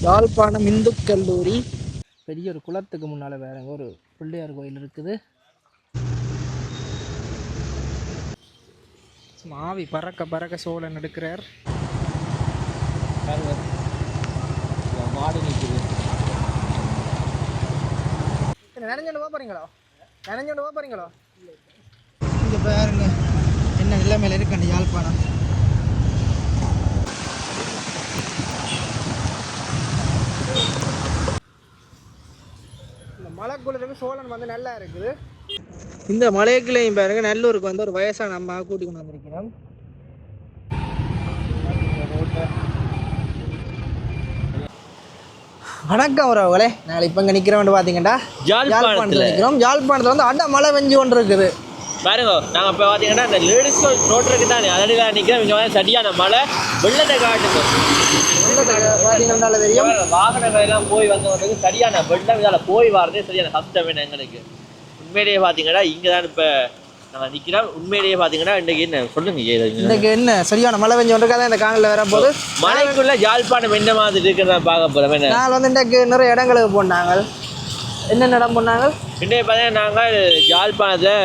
யாழ்ப்பாணம் இந்து கல்லூரி. பெரிய ஒரு குளத்துக்கு முன்னால் வேறங்க ஒரு பிள்ளையார் கோயில் இருக்குது. ஆவி பறக்க பறக்க சோழன் எடுக்கிறார். மாடு நிற்குது. நினைஞ்சோண்டு போறீங்களோ? நினைஞ்சோண்டு போறீங்களோ? இங்கே பாருங்க என்ன நிலைமையில இருக்கு அந்த யாழ்ப்பாணம். இந்த மலைக்குள்ளதுக்கு சோழன் வந்து நல்லா இருக்குது. இந்த மலைக்குள்ளையும் பாருங்க நல்லூருக்கு வந்து ஒரு வயசான அம்மா கூட்டி கொண்டு வந்திருக்கிறோம். வணக்கம் உறவுகளே, நாங்கள் இப்போ இங்கே நிற்கிறோம்னு பார்த்தீங்கன்னா யாழ்ப்பாணத்தில் நிற்கிறோம். யாழ்ப்பாணத்தில் வந்து அட மழை பெஞ்சு கொண்டு இருக்குது பாருங்க. நாங்கள் இப்போ பார்த்தீங்கன்னா இந்த லேடிஸ் ரோட்டருக்கு தான் அதடியில் நிற்கிறோம். இங்கே வந்து சரியான மழை வெள்ளத்தை காட்டுது. பார்த்தீங்கன்னா தெரியும் வாகனங்கள் எல்லாம் போய் வந்தவங்களுக்கு சரியான வெள்ளம். இதால் போய் வரதே சரியான கஷ்டம் வேணும் எங்களுக்கு. உண்மையிலேயே பார்த்தீங்கன்னா இங்கே தான் இப்போ நாங்கள் நிற்கிறோம். உண்மையிலேயே பார்த்தீங்கன்னா இன்றைக்கு என்ன சொல்லுங்க, இன்றைக்கு என்ன சரியான மழை பெஞ்சு கொண்டு இருக்காது. இந்த காணலில் வரப்போது மழைக்குள்ள யாழ்ப்பாணம் என்ன மாதிரி இருக்குன்னு பார்க்க போகிறோம். நாங்கள் வந்து இன்றைக்கு நிறைய இடங்களுக்கு போனாங்க. என்னென்ன இடம் போனாங்க? இன்றைக்கு பார்த்தீங்கன்னா நாங்கள் யாழ்ப்பாணத்தில்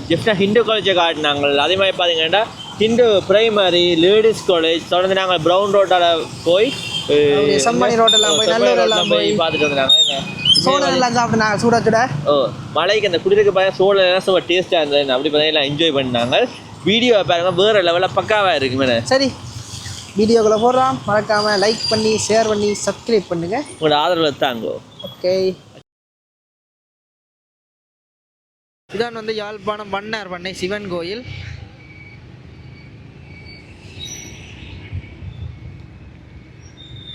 ஜெஃப்னா ஹிந்து காலேஜை காட்டினாங்க. அதே மாதிரி பார்த்தீங்கன்னா ஹிந்து பிரைமரி லேடிஸ் காலேஜ் தொடர்ந்து நாங்கள் ப்ரௌன் ரோட்டால் போய் செம்மணி ரோட்டெல்லாம் போய் நல்லூரெல்லாம் போய் பார்த்துட்டு வந்தாங்க. சோளம் எல்லாம் சாப்பிட்டாங்க சூட சுட. மலைக்கு அந்த குடிருக்கு பார்த்தீங்கன்னா சோளம் எல்லாம் ரொம்ப டேஸ்ட்டாக இருந்தது. அப்படி பார்த்தீங்கன்னா என்ஜாய் பண்ணாங்க. வீடியோ பாருங்க வேறு லெவலில் பக்காவாக இருக்கு மேடம். சரி, வீடியோக்குள்ளே போடுறோம். மறக்காமல் லைக் பண்ணி ஷேர் பண்ணி சப்ஸ்கிரைப் பண்ணுங்கள். உங்களோட ஆதரவு தாங்கோ. ஓகே, இதான் வந்து யாழ்ப்பாணம் பண்ணார் பண்ணை சிவன் கோயில்.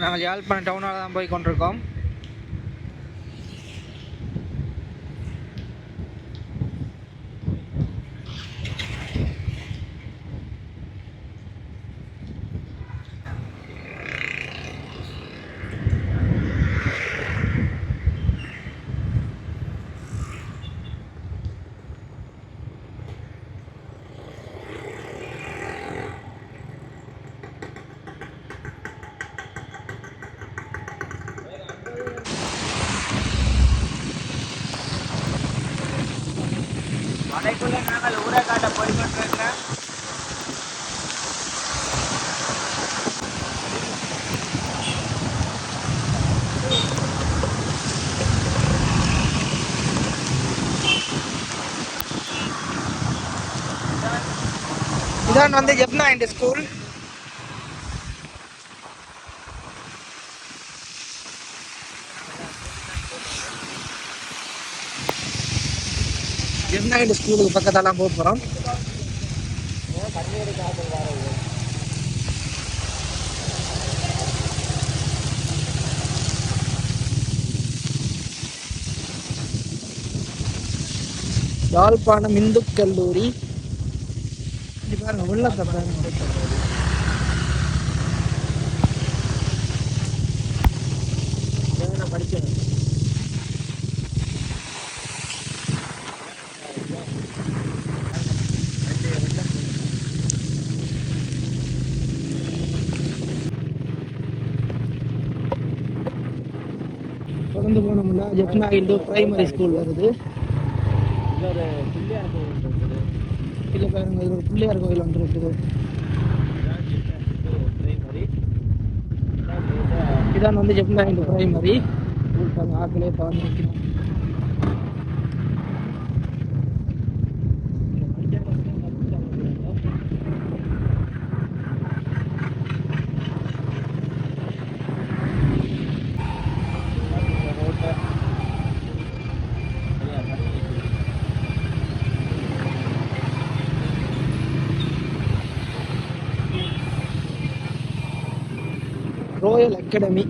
நாங்கள் யாழ்ப்பாணம் டவுனால் தான் போய் கொண்டிருக்கோம். மலைக்குள்ள நாங்கள் ஊரை காட்ட போய்கொண்டிருக்கிறோம். இதான் வந்து ஜெப்னா இந்த ஸ்கூல். ஜெப்னா இந்த ஸ்கூலுக்கு பக்கத்தாலாம் போக போகிறோம். யாழ்ப்பாணம் இந்து கல்லூரி. இது பாருங்க வெள்ளத்தை பாருங்க. படிக்கணும். தொடர்ந்து போனோம்னா ஜெப்னா இந்து பிரைமரி ஸ்கூல் வருது. ஒரு பிள்ளையார் கோவில் இருக்குது. இல்லை பாருங்க, இது ஒரு பிள்ளையார் கோயில் ஒன்று இருக்குது. இதான் வந்து ஜெப்னா இந்து பிரைமரி ஸ்கூல். பாருங்க ஆக்களே பார்த்து நிற்கணும். Royal academy.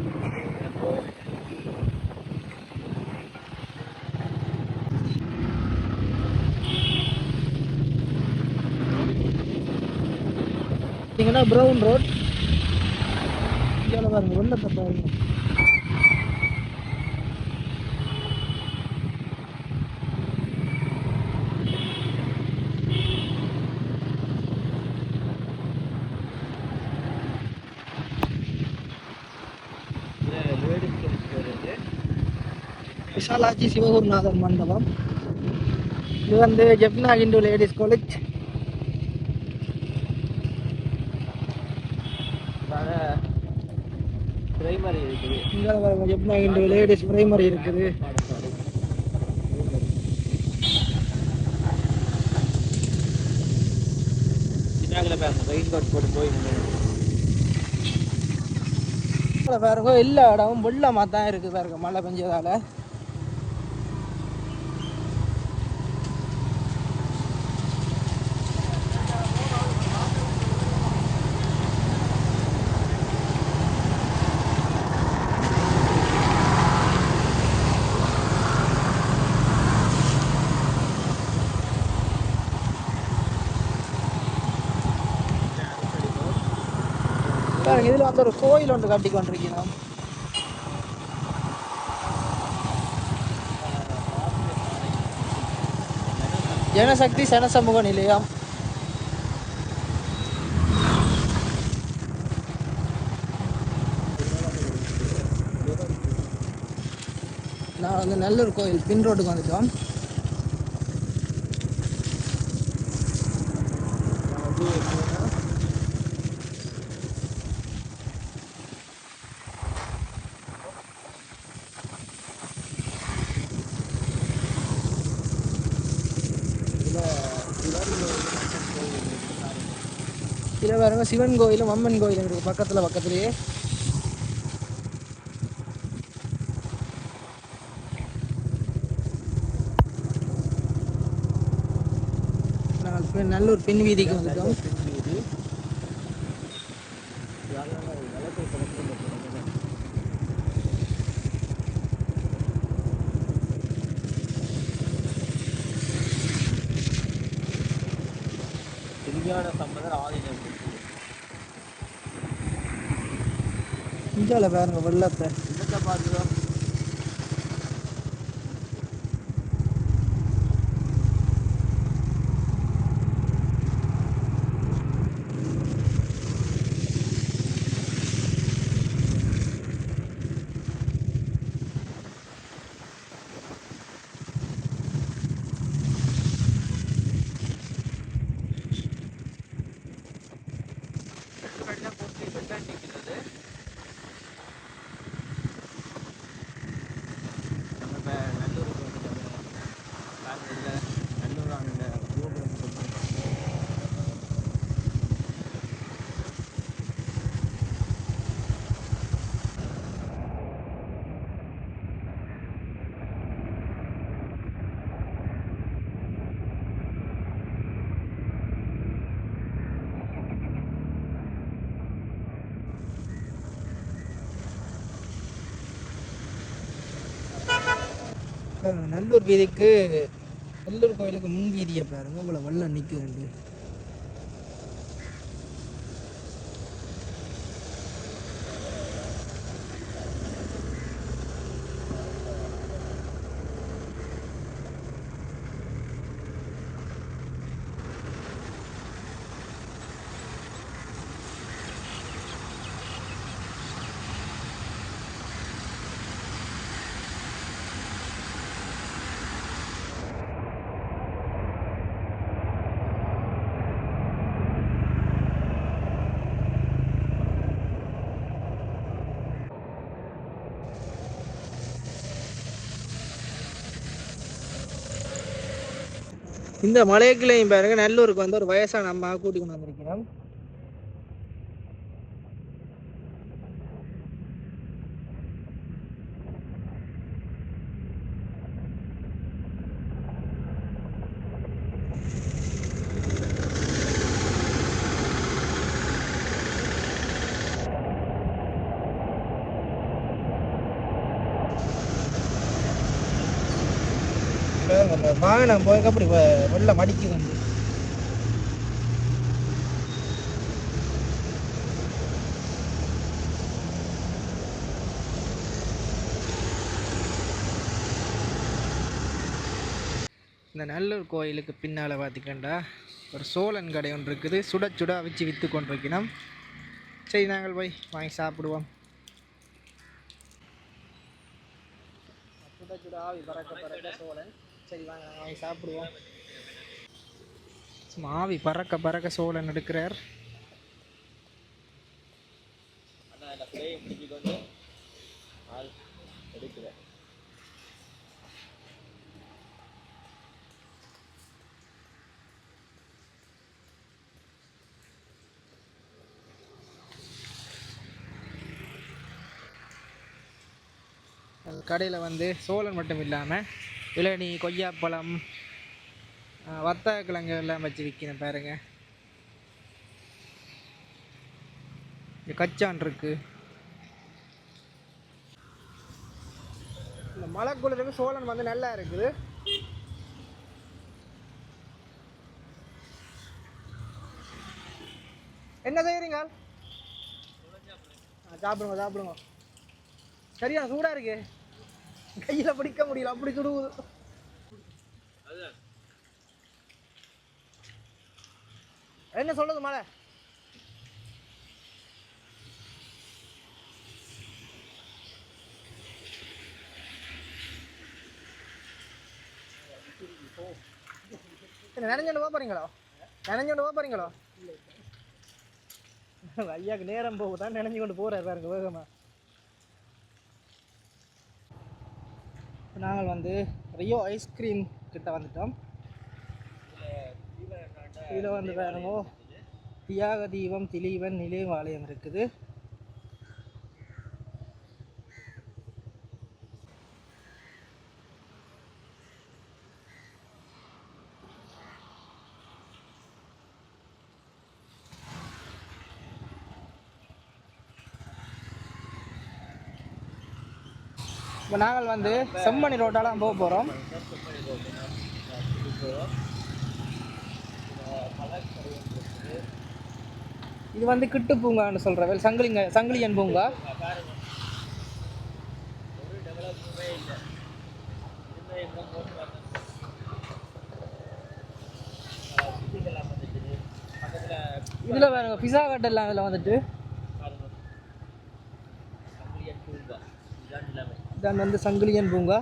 பார்த்தீங்கன்னா ப்ரௌன் ரோட். இதில் பாருங்க வெள்ளத்தை பாருங்க. விஷாலாட்சி சிவகுருநாதர் மண்டபம். இது வந்து Jaffna Hindu ladies college. Primary இருக்குது. இங்கே ஜெப்னா இந்து லேடிஸ் பிரைமரி இருக்குது. ரெயின் கோட் போட்டு போய் பாருங்க எல்லா இடமும் வெள்ளமாக தான் இருக்குது பாருங்க மழை பெஞ்சதால. பாருங்க இதில் வந்து ஒரு கோயில் ஒன்று கட்டி கொண்டிருக்கிறோம். ஜனசக்தி சனசமூக நிலையம். நான் வந்து நல்லூர் கோயில் பின் ரோட்டுக்கு வந்துட்டோம். இதில் பாருங்க சிவன் கோயிலும் அம்மன் கோயிலும் இருக்குது பக்கத்துலேயே. நாங்கள் நல்லூர் பின் வீதிக்கு வந்துட்டோம். இந்தியாவில் பாருங்க வெள்ளத்தை பார்த்துதான் நல்லூர் வீதிக்கு நல்லூர் கோயிலுக்கு முன் வீதியை பாருங்க இவ்வளோ வெள்ளம் நிற்குது. இந்த மலைக்குள்ளையும் பாருங்க நல்லூருக்கு வந்து ஒரு வயசான அம்மா கூட்டி கொண்டு வந்திருக்கிறோம். வாகனம் போய் அப்படி வெள்ளம் அடிக்குது. இந்த நல்லூர் கோயிலுக்கு பின்னால் பார்த்திக்கண்டா ஒரு சோழன் கடை ஒன்று இருக்குது. சுட சுட வச்சு விற்று கொண்டிருக்கணும். சரி நாங்கள் போய் வாங்கி சாப்பிடுவோம். சுட சுட ஆவி பறக்க சோழன். சரி வாங்க நாங்கள் வாங்கி சாப்பிடுவோம். சும்மா ஆவி பறக்க சோழன் எடுக்கிறார். கடையில் வந்து சோளம் மட்டும் இல்லாமல் இளநீ, கொய்யாப்பழம், வத்தக கிழங்கு எல்லாம் வச்சு விற்கணும் பாருங்க. இந்த கச்சான் இருக்கு. இந்த மழை குளிருக்கு சோளம் வந்து நல்லா இருக்குது. என்ன செய்யறீங்க? சாப்பிடுங்க. சரியா சூடா இருக்கு, கையில பிடிக்க முடியல, அப்படி சுடுவது. என்ன சொல்லுது மழை? நினைஞ்சோண்டு போறீங்களோ? ஐயாக்கு நேரம் போகுதான், நினைஞ்சு கொண்டு போறாரு பாருங்க வேகமா. நாங்கள் வந்து ரியோ ஐஸ்கிரீம் கிட்ட வந்துட்டோம். இதில் வந்து பாருங்க தியாக தீபம், திலீவன் நிலைவாலயம் இருக்குது. இப்போ நாங்கள் வந்து செம்மணி ரோட்டாலாம் போக போகிறோம். இது வந்து கிட்டு பூங்கான்னு சொல்கிற சங்கிலியன் பூங்கா. இதில் வேறு பிஸா கட் எல்லாம் இதில் வந்துட்டு இதான் வந்து சங்கிலியன் பூங்கா.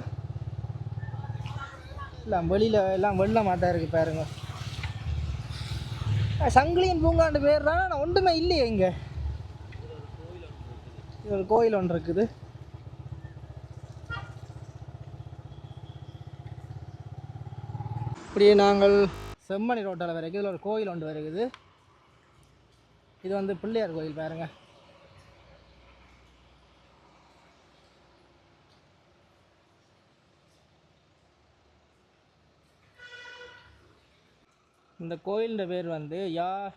இல்லை வெளியில் எல்லாம் வெள்ள மாட்டா இருக்குது பாருங்க. சங்கிலியன் பூங்காண்டு பேர் தான், நான் ஒன்றுமே இல்லையே இங்கே. இது ஒரு கோயில் ஒன்று இருக்குது. இப்படியே நாங்கள் செம்மணி ரோட்டால் வரைக்கும் இதில் ஒரு கோயில் ஒன்று வருகுது. இது வந்து பிள்ளையார் கோயில் பாருங்க. இந்த கோயிலின் பேர் வந்து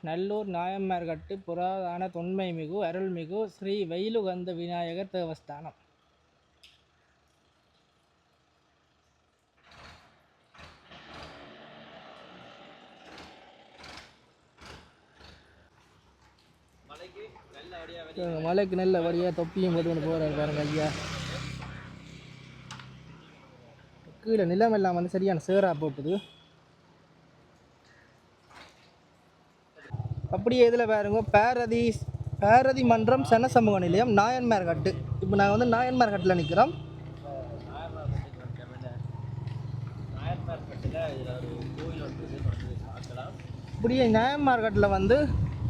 நல்லூர் நாயன்மார்கட்டு புராதன தொன்மைமிகு அருள்மிகு ஸ்ரீ வெயிலுகந்த விநாயகர் தேவஸ்தானம். மலைக்கு நல்ல வழியாக தொப்பியும் போட்டு கொண்டு போகிறாரு பாருங்க ஐயா. கீழே நிலம் எல்லாம் வந்து சரியான சேரா போட்டுது. அப்படியே இதில் பாருங்க பாரதி மன்றம் சனசமூக நிலையம் நாயன்மார்கட்டு. இப்போ நாங்கள் வந்து நாயன்மார்கட்டில் நிற்கிறோம். இப்படியே நாயன்மார்கட்டில் வந்து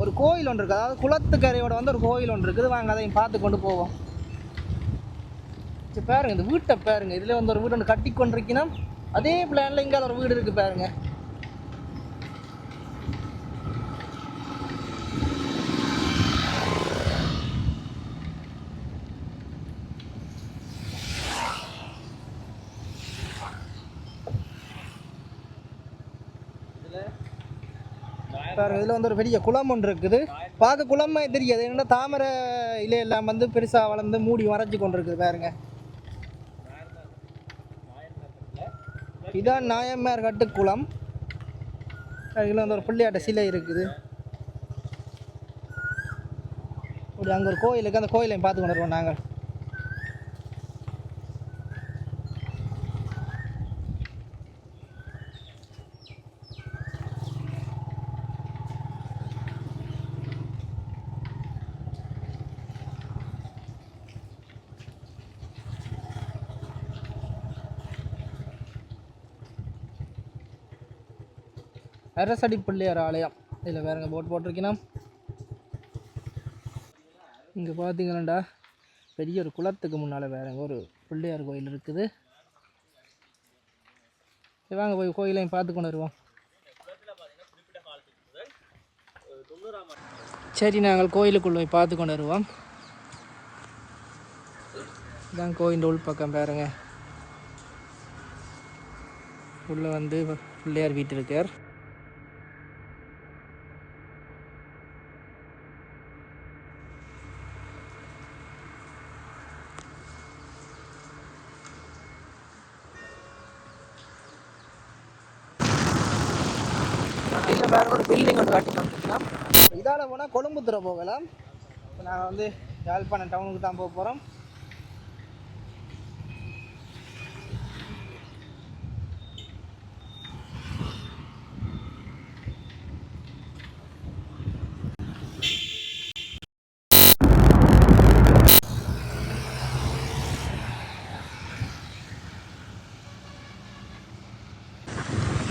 ஒரு கோயில் ஒன்று இருக்குது. அதாவது குளத்துக்கரையோட வந்து ஒரு கோயில் ஒன்று இருக்குது. வாங்க அதையும் பார்த்து கொண்டு போவோம். சரி பாருங்க, இந்த வீட்டை பாருங்க. இதில் வந்து ஒரு வீடு ஒன்று கட்டி கொண்டிருக்கணும். அதே பிளானில் இங்கே ஒரு வீடு இருக்குது பாருங்க. பாருங்க, இதில் வந்து ஒரு பெரிய குளம் ஒன்று இருக்குது. பார்க்க குளமே தெரியாது, என்னென்னா தாமரை இலையெல்லாம் வந்து பெருசாக வளர்ந்து மூடி மறைச்சி கொண்டு இருக்குது பாருங்க. இதான் நாயன்மார்கட்டு குளம். இதில் வந்து ஒரு பிள்ளையாட்ட சிலை இருக்குது. அப்படி அங்கே ஒரு கோயில் இருக்குது, அந்த கோயிலையும் பார்த்து கொண்டு வருவோம் நாங்கள். அரசடி பிள்ளையார் ஆலயம். இதில் வேறுங்க போட் போட்டிருக்கணும். இங்கே பார்த்தீங்கன்னாண்டா பெரிய ஒரு குளத்துக்கு முன்னால் வேறுங்க ஒரு பிள்ளையார் கோயில் இருக்குது. வாங்க போய் கோயிலையும் பார்த்து கொண்டு வருவோம். சரி, நாங்கள் கோயிலுக்குள்ள போய் பார்த்து கொண்டு வருவோம். இதான் கோயில் உள் பக்கம் பாருங்க. உள்ளே வந்து பிள்ளையார் வீட்டு இருக்கார். இதில் வேறு ஒரு பில்டிங் ஒன்று காட்டி வந்துக்கலாம். இதால் போனால் கொழும்புத்துறை போகலாம். இப்போ நாங்கள் வந்து யாழ்ப்பாணம் டவுனுக்கு தான் போக போகிறோம்.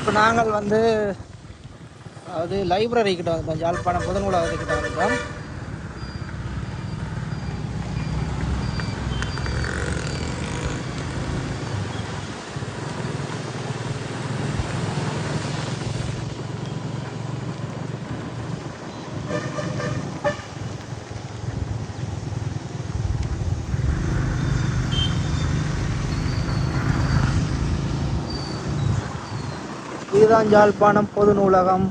இப்போ நாங்கள் வந்து அதாவது லைப்ரரி கிட்ட வந்துட்டோம். யாழ்ப்பாணம் பொதுநூலகத்து கிட்ட வந்துட்டோம். இதுதான் யாழ்ப்பாணம் பொது நூலகம்.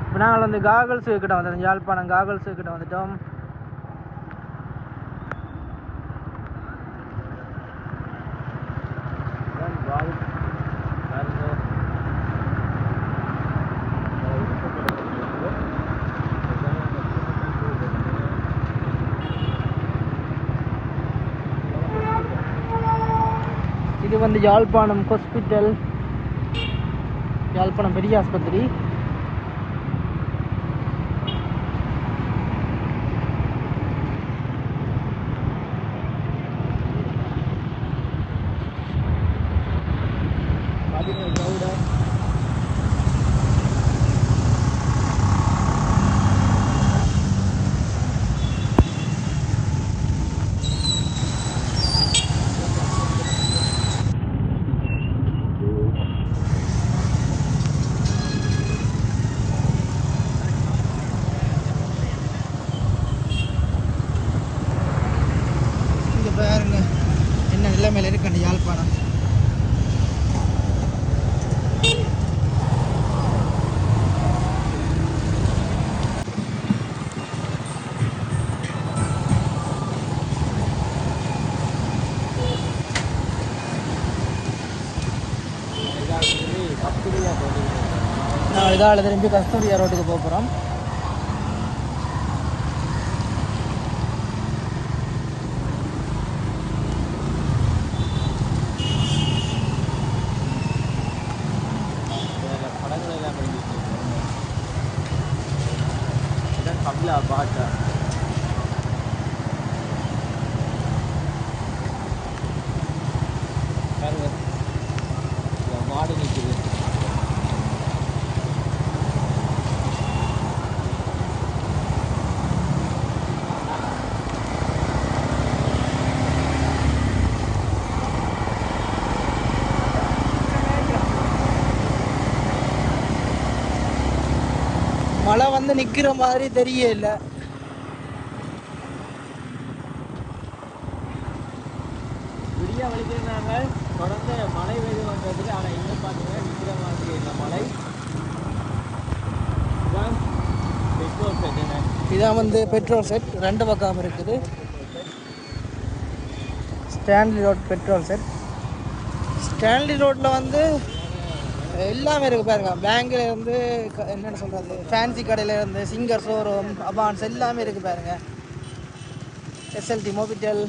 இப்போ நாங்கள் வந்து காகல்ஸ் கிட்ட வந்துட்டோம். யாழ்ப்பாணம் காகல்ஸ் கிட்ட வந்துட்டோம். இது வந்து யாழ்ப்பாணம் ஹாஸ்பிட்டல், யாழ்ப்பாணம் பெரிய ஆஸ்பத்திரி. பாருங்க என்ன நிலைமையில் இருக்கு யாழ்ப்பாணம். நான் இதால் திரும்பி கஸ்தூரியா ரோட்டுக்கு போகிறோம். பாட்டா மாடு நிற்குது. மழை வந்து நிற்கிற மாதிரி தெரியல. விடியா வலிக்கிறாங்க தொடர்ந்து மழை பெய்து வந்ததுக்கு. ஆனால் இன்னும் பார்த்தீங்கன்னா நிற்கிற மாதிரி இல்லை மழை. பெட்ரோல் செட் என்ன இதான் வந்து பெட்ரோல் செட் 2 பக்கம் இருக்குது. Stanley road petrol set. Stanley ரோட்டில் வந்து எல்லாமே இருக்குது பாருங்க. பேங்கில் இருந்து என்னென்னு சொல்கிறது, ஃபேன்சி கடையில் இருந்து சிங்கர் ஷோரூம், அபான்ஸ் எல்லாமே இருக்குது பாருங்க. SLT மோபிட்டல்.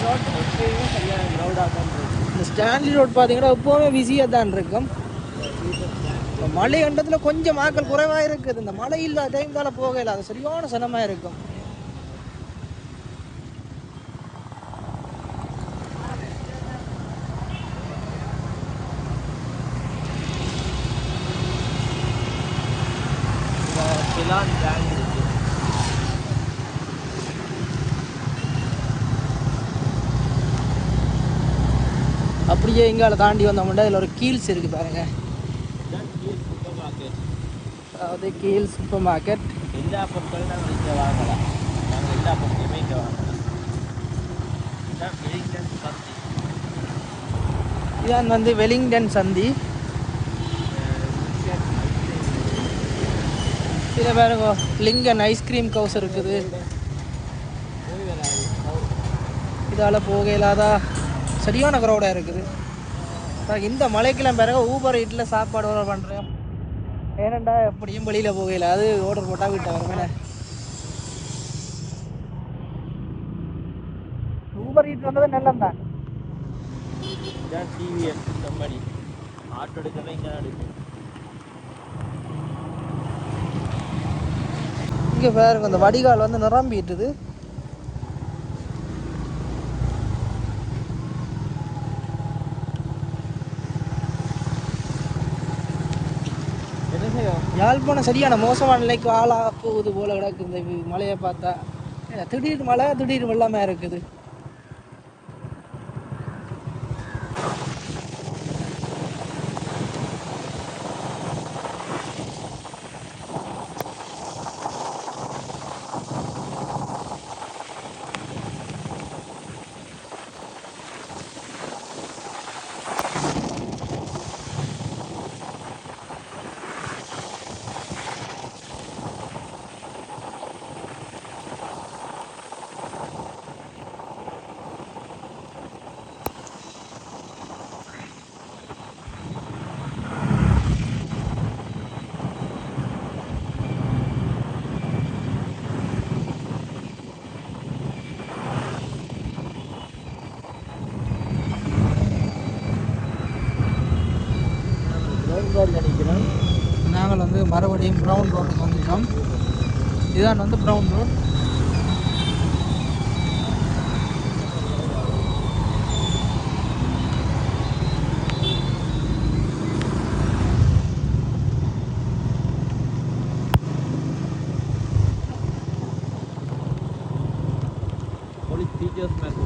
ரோட் எப்பயுமே சரியான க்ரௌடாக தான் இருக்கு. இந்த ஸ்டான்லி ரோட் பார்த்தீங்கன்னா எப்போவுமே பிஸியாக தான் இருக்கும். இப்போ மழை கண்டத்தில் கொஞ்சம் ஆக்கள் குறைவாக இருக்குது. இந்த மழை இல்லாத டைம் தானே போகல, அது சரியான சனமாக இருக்கும். சிலான் பேங்க் இருக்கு. அப்படியே இங்கால தாண்டி வந்தோம்னா இதில் ஒரு கீல்ஸ் இருக்குது பாருங்க. Super market. அதாவது கீல் சூப்பர் மார்க்கெட். எல்லா பொருட்களும் நாங்கள் இங்கே வாங்கலாம். நாங்கள் எல்லா பொருட்களுமே இங்கே வாங்கலாம். இதுதான் வெலிங்டன் சந்தி. இதான் வந்து வெலிங்டன் சந்தி. இதில் பாருங்க லிங்கன் ஐஸ்கிரீம் கவுஸ் இருக்குது. இதால் போக இல்லாதா சரியான க்ரௌடாக இருக்குது. இந்த மலைக்கெல்லாம் பிறகு ஊபர் ஈட்டில் சாப்பாடு ஆர்டர் பண்ணுறேன். ஏனண்டா எப்படியும் வெளியில் போகல, அது ஆர்டர் போட்டால் வீட்டை வரமே. ஊபர் ஈட் வந்தது நல்லந்தான். இதுதான் டிவிஎஸ் கம்பெனி. ஆட்டோ எடுக்கவே இங்கே தான் எடுக்கும். இங்கே பாருங்க அந்த வடிகால் வந்து நிரம்பிட்டுது. யாழ்ப்பாணம் சரியான மோசமான நிலைக்கு ஆளாக போகுது போல கிடக்கு இந்த மழையை பார்த்தா. திடீர் மழை திடீர் வெள்ளமாக இருக்குது. நாங்கள் வந்து மறுபடியும் ப்ரௌன் ரோட்டுக்கு வந்துட்டோம். இதுதான் வந்து brown road. Police teachers man